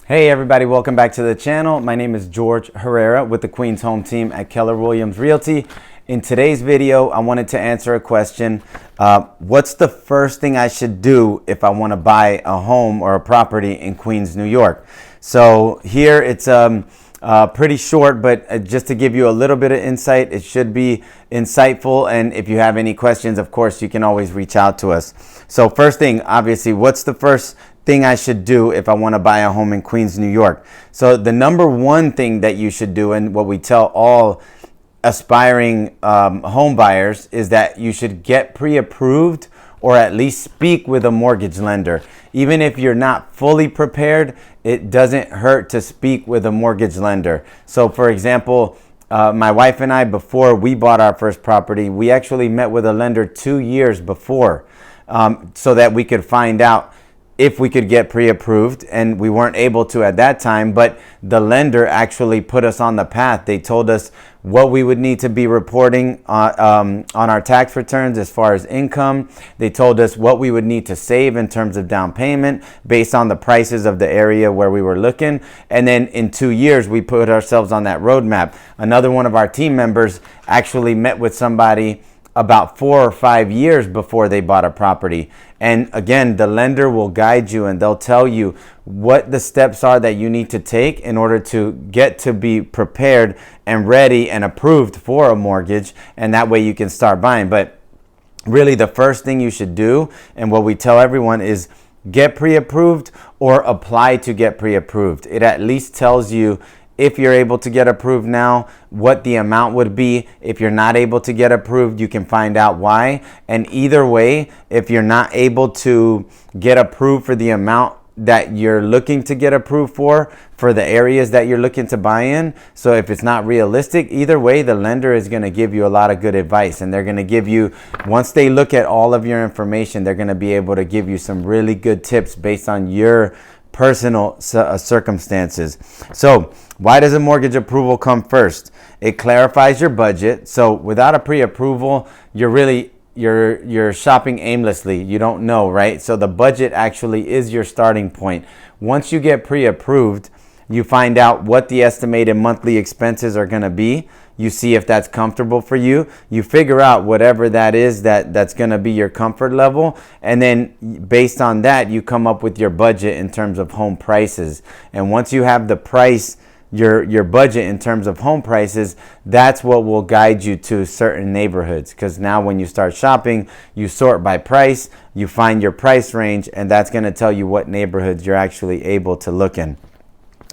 Hey everybody, welcome back to the channel. My name is George Herrera with the Queens Home Team at Keller Williams Realty. In today's video, I wanted to answer a question. What's the first thing I should do if I want to buy a home or a property in Queens, New York? So here it's pretty short, but just to give you a little bit of insight, it should be insightful. And if you have any questions, of course, you can always reach out to us. So first thing, obviously, what's the first thing I should do if I want to buy a home in Queens, New York? So the number one thing that you should do, and what we tell all aspiring home buyers, is that you should get pre-approved or at least speak with a mortgage lender. Even if you're not fully prepared, it doesn't hurt to speak with a mortgage lender. So for example, my wife and I, before we bought our first property, we actually met with a lender 2 years before so that we could find out if we could get pre-approved, and we weren't able to at that time, but the lender actually put us on the path. They told us what we would need to be reporting on our tax returns as far as income. They told us what we would need to save in terms of down payment based on the prices of the area where we were looking. And then in 2 years, we put ourselves on that roadmap. Another one of our team members actually met with somebody about 4 or 5 years before they bought a property. And again, the lender will guide you and they'll tell you what the steps are that you need to take in order to get to be prepared and ready and approved for a mortgage. And that way you can start buying. But really the first thing you should do, and what we tell everyone, is get pre-approved or apply to get pre-approved. It at least tells you, if you're able to get approved now, what the amount would be. If you're not able to get approved, you can find out why. And either way, if you're not able to get approved for the amount that you're looking to get approved for the areas that you're looking to buy in, so if it's not realistic, either way, the lender is going to give you a lot of good advice. And they're going to give you, once they look at all of your information, they're going to be able to give you some really good tips based on your personal circumstances. So why does a mortgage approval come first? It clarifies your budget. So without a pre-approval, you're shopping aimlessly. You don't know, right? So the budget actually is your starting point. Once you get pre-approved, you find out what the estimated monthly expenses are going to be. You see if that's comfortable for you. You figure out whatever that is that's going to be your comfort level. And then based on that, you come up with your budget in terms of home prices. And once you have the price, your budget in terms of home prices, that's what will guide you to certain neighborhoods. Because now when you start shopping, you sort by price, you find your price range, and that's going to tell you what neighborhoods you're actually able to look in.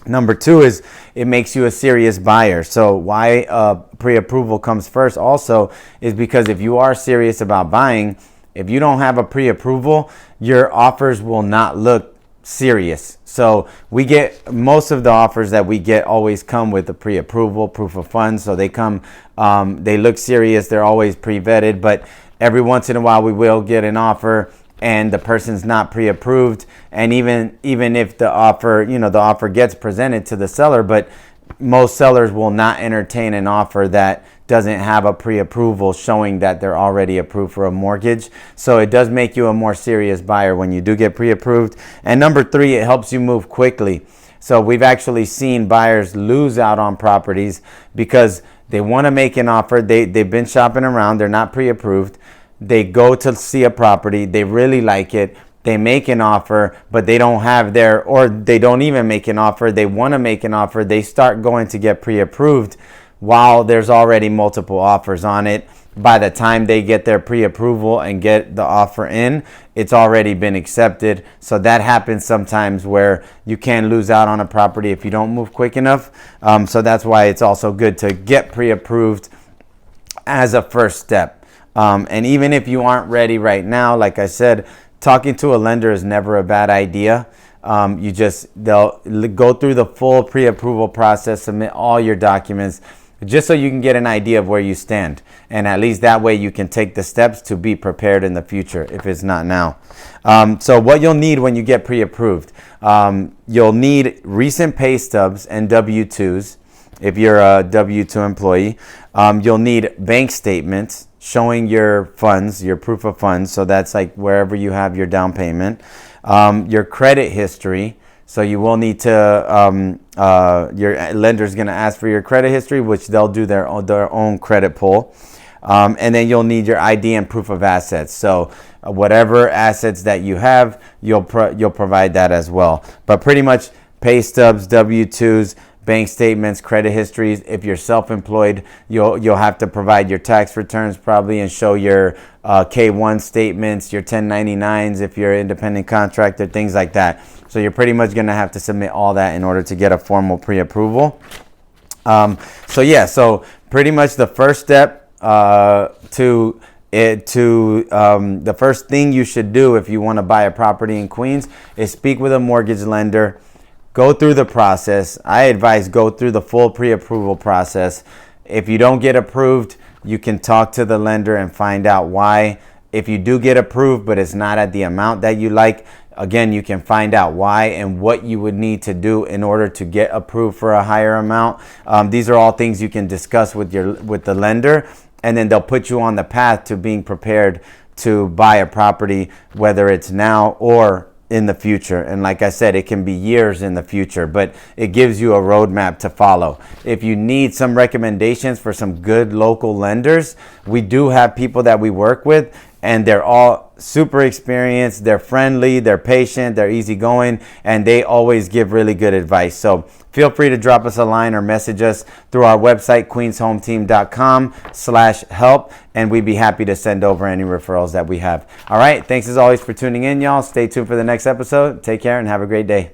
Number two is it makes you a serious buyer. So why pre-approval comes first also is because if you are serious about buying, if you don't have a pre-approval, your offers will not look serious. So we get, most of the offers that we get always come with a pre-approval, proof of funds. So they come, they look serious. They're always pre-vetted, but every once in a while we will get an offer and the person's not pre-approved. And even if the offer, the offer gets presented to the seller, but most sellers will not entertain an offer that doesn't have a pre-approval showing that they're already approved for a mortgage. So it does make you a more serious buyer when you do get pre-approved. And number three, it helps you move quickly. So we've actually seen buyers lose out on properties because they want to make an offer. They've been shopping around. They're not pre-approved. They go to see a property, they really like it, they make an offer, but they don't have or they don't even make an offer, they want to make an offer, they start going to get pre-approved while there's already multiple offers on it. By the time they get their pre-approval and get the offer in, it's already been accepted. So that happens sometimes where you can lose out on a property if you don't move quick enough. So that's why it's also good to get pre-approved as a first step. And even if you aren't ready right now, like I said, talking to a lender is never a bad idea. They'll go through the full pre-approval process, submit all your documents, just so you can get an idea of where you stand. And at least that way you can take the steps to be prepared in the future if it's not now. So what you'll need when you get pre-approved, you'll need recent pay stubs and W-2s. If you're a W-2 employee, you'll need bank statements showing your funds, your proof of funds. So that's like wherever you have your down payment, your credit history. So you will need to, your lender is going to ask for your credit history, which they'll do their own credit pull. And then you'll need your ID and proof of assets. So whatever assets that you have, you'll provide that as well. But pretty much pay stubs, W-2s, bank statements, credit histories. If you're self-employed, you'll have to provide your tax returns probably and show your K-1 statements, your 1099s if you're an independent contractor, things like that. So you're pretty much going to have to submit all that in order to get a formal pre-approval. So pretty much the first step the first thing you should do if you want to buy a property in Queens is speak with a mortgage lender. Go through the process. I advise go through the full pre-approval process. If you don't get approved, you can talk to the lender and find out why. If you do get approved, but it's not at the amount that you like, again, you can find out why and what you would need to do in order to get approved for a higher amount. These are all things you can discuss with the lender, and then they'll put you on the path to being prepared to buy a property, whether it's now or in the future. And like I said, it can be years in the future, but it gives you a roadmap to follow. If you need some recommendations for some good local lenders, we do have people that we work with, and they're all super experienced, they're friendly, they're patient, they're easygoing, and they always give really good advice. So feel free to drop us a line or message us through our website, queenshometeam.com/help, and we'd be happy to send over any referrals that we have. All right, thanks as always for tuning in, y'all. Stay tuned for the next episode. Take care and have a great day.